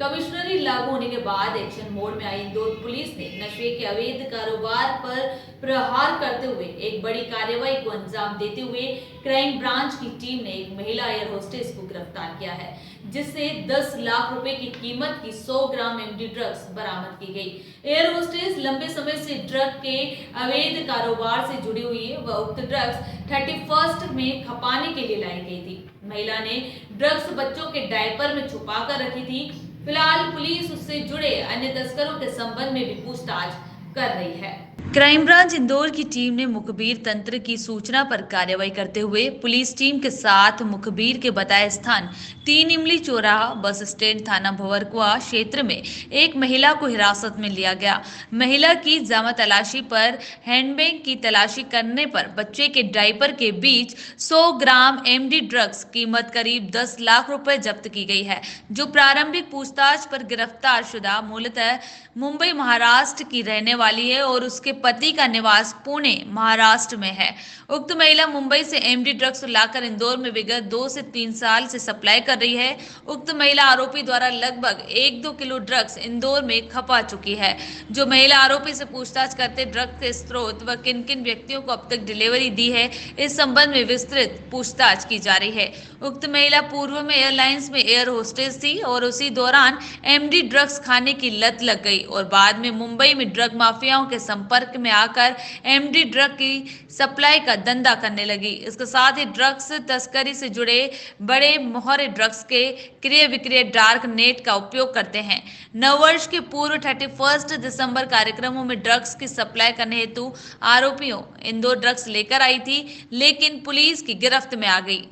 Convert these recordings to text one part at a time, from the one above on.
कमिश्नरी लागू होने के बाद एक्शन मोड में आई इंदौर पुलिस ने नशे के अवैध कारोबार पर प्रहार करते हुए एक बड़ी कार्रवाई को अंजाम देते हुए क्राइम ब्रांच की टीम ने एक महिला एयर होस्टेस को गिरफ्तार किया है, जिससे 10 लाख रुपए की कीमत की 100 ग्राम एमडी ड्रग्स बरामद की गई। एयर होस्टेस लंबे समय से ड्रग के अवैध कारोबार से जुड़ी हुई है। वह उक्त ड्रग्स 31st में खपाने के लिए लाई गई थी। महिला ने ड्रग्स बच्चों के डायपर में छुपा कर रखी थी। फिलहाल पुलिस उससे जुड़े अन्य तस्करों के संबंध में भी पूछताछ कर रही है। क्राइम ब्रांच इंदौर की टीम ने मुखबिर तंत्र की सूचना पर कार्रवाई करते हुए पुलिस टीम के साथ मुखबिर के बताए स्थान 3 इमली चौराहा बस स्टैंड थाना भंवरकुआ क्षेत्र में एक महिला को हिरासत में लिया गया। महिला की जामा तलाशी पर हैंडबैग की तलाशी करने पर बच्चे के डायपर के बीच 100 ग्राम एमडी ड्रग्स कीमत करीब 10 लाख रुपए जब्त की गई है, जो प्रारंभिक पूछताछ पर गिरफ्तार शुदा मूलतः मुंबई महाराष्ट्र की रहने वाली है और उसके पति का निवास पुणे महाराष्ट्र में है। उक्त महिला मुंबई से एमडी ड्रग्स लाकर इंदौर में विगत 2 से 3 साल से सप्लाई कर रही है। उक्त महिला आरोपी द्वारा लगभग 1-2 किलो ड्रग्स इंदौर में खपा चुकी है। जो महिला आरोपी से पूछताछ करते ड्रग्स के स्रोत व किन किन व्यक्तियों को अब तक डिलीवरी दी है, इस संबंध में विस्तृत पूछताछ की जा रही है। उक्त महिला पूर्व में एयरलाइंस में एयर होस्टेस थी और उसी दौरान एमडी ड्रग्स खाने की लत लग गई और बाद में मुंबई में ड्रग माफियाओं के संपर्क में आकर एमडी ड्रग की सप्लाई का धंधा करने लगी। इसके साथ ही ड्रग्स तस्करी से जुड़े बड़े मोहरे ड्रग्स के क्रय विक्रय डार्क नेट का उपयोग करते हैं। नववर्ष के पूर्व 31 दिसंबर कार्यक्रमों में ड्रग्स की सप्लाई करने हेतु आरोपियों इंदौर ड्रग्स लेकर आई थी, लेकिन पुलिस की गिरफ्त में आ गई।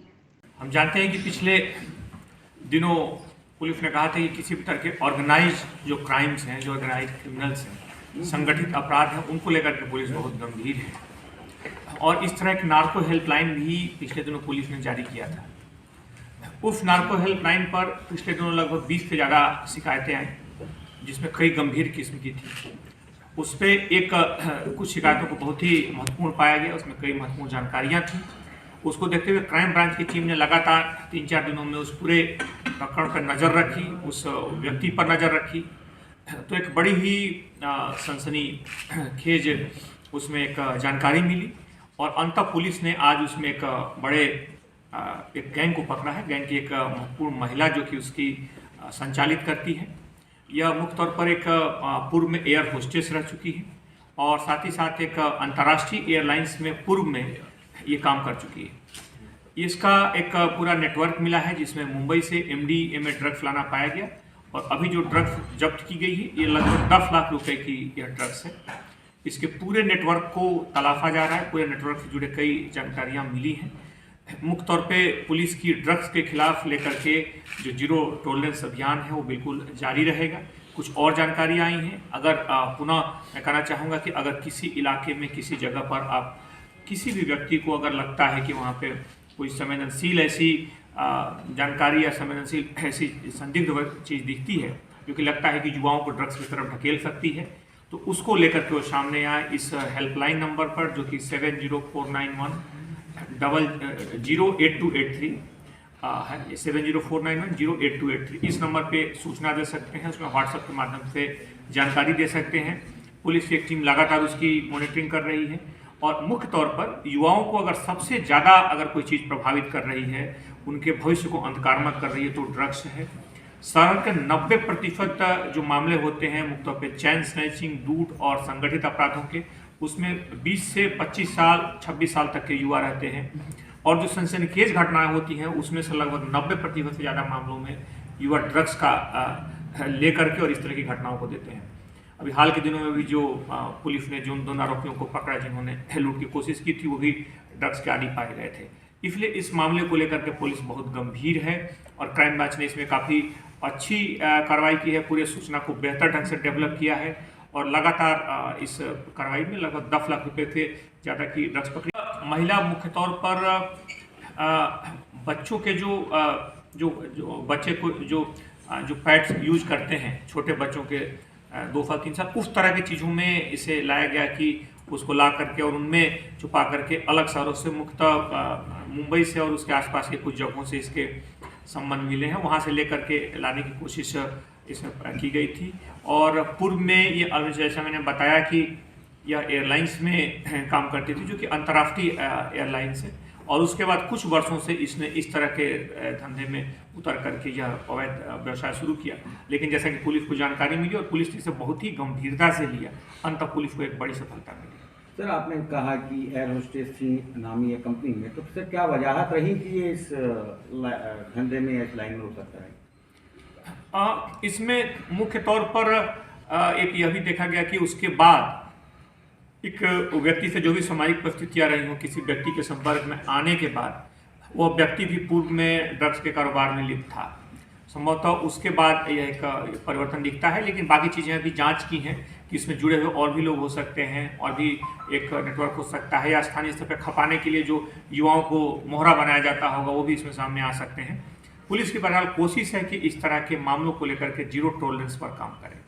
हम जानते हैं कि पिछले दिनों पुलिस ने कहा था कि किसी भी तरह के ऑर्गेनाइज जो क्राइम्स हैं, जो ऑर्गेनाइज क्रिमिनल्स हैं, संगठित अपराध हैं, उनको लेकर के पुलिस बहुत गंभीर है और इस तरह एक नार्को हेल्पलाइन भी पिछले दिनों पुलिस ने जारी किया था। उस नार्को हेल्पलाइन पर पिछले दिनों लगभग 20 से ज़्यादा शिकायतें आई, जिसमें कई गंभीर किस्म की थी। उस पर कुछ शिकायतों को बहुत ही महत्वपूर्ण पाया गया, उसमें कई महत्वपूर्ण जानकारियाँ थी। उसको देखते हुए क्राइम ब्रांच की टीम ने लगातार 3-4 दिनों में उस पूरे प्रकरण पर नज़र रखी, उस व्यक्ति पर नज़र रखी, तो एक बड़ी ही सनसनीखेज उसमें एक जानकारी मिली और अंततः पुलिस ने आज उसमें एक बड़े एक गैंग को पकड़ा है। गैंग की एक महत्वपूर्ण महिला जो कि उसकी संचालित करती है, यह मुख्य तौर पर एक पूर्व में एयर होस्टेस रह चुकी है और साथ ही साथ एक अंतर्राष्ट्रीय एयरलाइंस में पूर्व में ये काम कर चुकी है। इसका एक पूरा नेटवर्क मिला है जिसमें मुंबई से एमडीएमए ड्रग्स लाना पाया गया और अभी जो ड्रग्स जब्त की गई है ये लगभग 10 लाख रुपए की यह ड्रग्स है। इसके पूरे नेटवर्क को तलाशा जा रहा है, पूरे नेटवर्क से जुड़े कई जानकारियां मिली हैं। मुख्य तौर पे पुलिस की ड्रग्स के खिलाफ लेकर के जो जीरो टॉलरेंस अभियान है वो बिल्कुल जारी रहेगा। कुछ और जानकारी आई हैं। अगर पुनः मैं कहना चाहूँगा कि अगर किसी इलाके में किसी जगह पर आप किसी भी व्यक्ति को अगर लगता है कि वहाँ पे कोई संवेदनशील ऐसी जानकारी या संवेदनशील ऐसी संदिग्ध चीज़ दिखती है जो कि लगता है कि युवाओं को ड्रग्स की तरफ ढकेल सकती है, तो उसको लेकर के वो सामने आए इस हेल्पलाइन नंबर पर जो कि 7049108283 है। 7049108283 इस नंबर पे सूचना दे सकते हैं, उसमें व्हाट्सएप के माध्यम से जानकारी दे सकते हैं। पुलिस की एक टीम लगातार उसकी मॉनिटरिंग कर रही है और मुख्य तौर पर युवाओं को अगर सबसे ज़्यादा अगर कोई चीज़ प्रभावित कर रही है, उनके भविष्य को अंधकारमय कर रही है, तो ड्रग्स है। शहर के 90% जो मामले होते हैं मुख्य तौर पर चैन स्नैचिंग, लूट और संगठित अपराधों के, उसमें 20 से 25 साल 26 साल तक के युवा रहते हैं और जो सनसनीखेज घटनाएं होती हैं उसमें से लगभग 90% से ज़्यादा मामलों में युवा ड्रग्स का लेकर के और इस तरह की घटनाओं को देते हैं। अभी हाल के दिनों में भी जो पुलिस ने जो 2 आरोपियों को पकड़ा जिन्होंने लूट की कोशिश की थी, वो भी ड्रग्स के आदी पाए गए थे। इसलिए इस मामले को लेकर के पुलिस बहुत गंभीर है और क्राइम ब्रांच ने इसमें काफ़ी अच्छी कार्रवाई की है, पूरे सूचना को बेहतर ढंग से डेवलप किया है और लगातार इस कार्रवाई में लगभग 10 लाख रुपए से ज़्यादा की ड्रग्स पकड़ी। महिला मुख्य तौर पर बच्चों के जो बच्चे को जो पैड्स यूज करते हैं, छोटे बच्चों के 2 साल 3 साल, उस तरह की चीज़ों में इसे लाया गया कि उसको ला करके और उनमें छुपा करके अलग शहरों से मुख्यतः मुंबई से और उसके आसपास के कुछ जगहों से इसके संबंध मिले हैं, वहाँ से लेकर के लाने की कोशिश इसमें की गई थी। और पूर्व में ये जैसा मैंने बताया कि यह एयरलाइंस में काम करती थी, जो कि अंतर्राष्ट्रीय एयरलाइंस है, और उसके बाद कुछ वर्षों से इसने इस तरह के धंधे में उतर करके यह अवैध व्यवसाय शुरू किया। लेकिन जैसा कि पुलिस को जानकारी मिली और पुलिस ने इसे बहुत ही गंभीरता से लिया, अंततः पुलिस को एक बड़ी सफलता मिली। सर, आपने कहा कि एयर होस्टेस थी नामी है कंपनी में, तो सर क्या वजह रही कि ये इस धंधे में, इस लाइन में उतर कर आई? इसमें मुख्य तौर पर एक यह भी देखा गया कि उसके बाद एक व्यक्ति से जो भी सामाजिक परिस्थितियाँ रही हों, किसी व्यक्ति के संपर्क में आने के बाद वह व्यक्ति भी पूर्व में ड्रग्स के कारोबार में लिप्त था। संभवतः उसके बाद यह एक परिवर्तन दिखता है, लेकिन बाकी चीज़ें अभी जांच की हैं कि इसमें जुड़े हुए और भी लोग हो सकते हैं, और भी एक नेटवर्क हो सकता है, या स्थानीय स्तर पर खपाने के लिए जो युवाओं को मोहरा बनाया जाता होगा वो भी इसमें सामने आ सकते हैं। पुलिस की बहरहाल कोशिश है कि इस तरह के मामलों को लेकर के जीरो टॉलरेंस पर काम करें।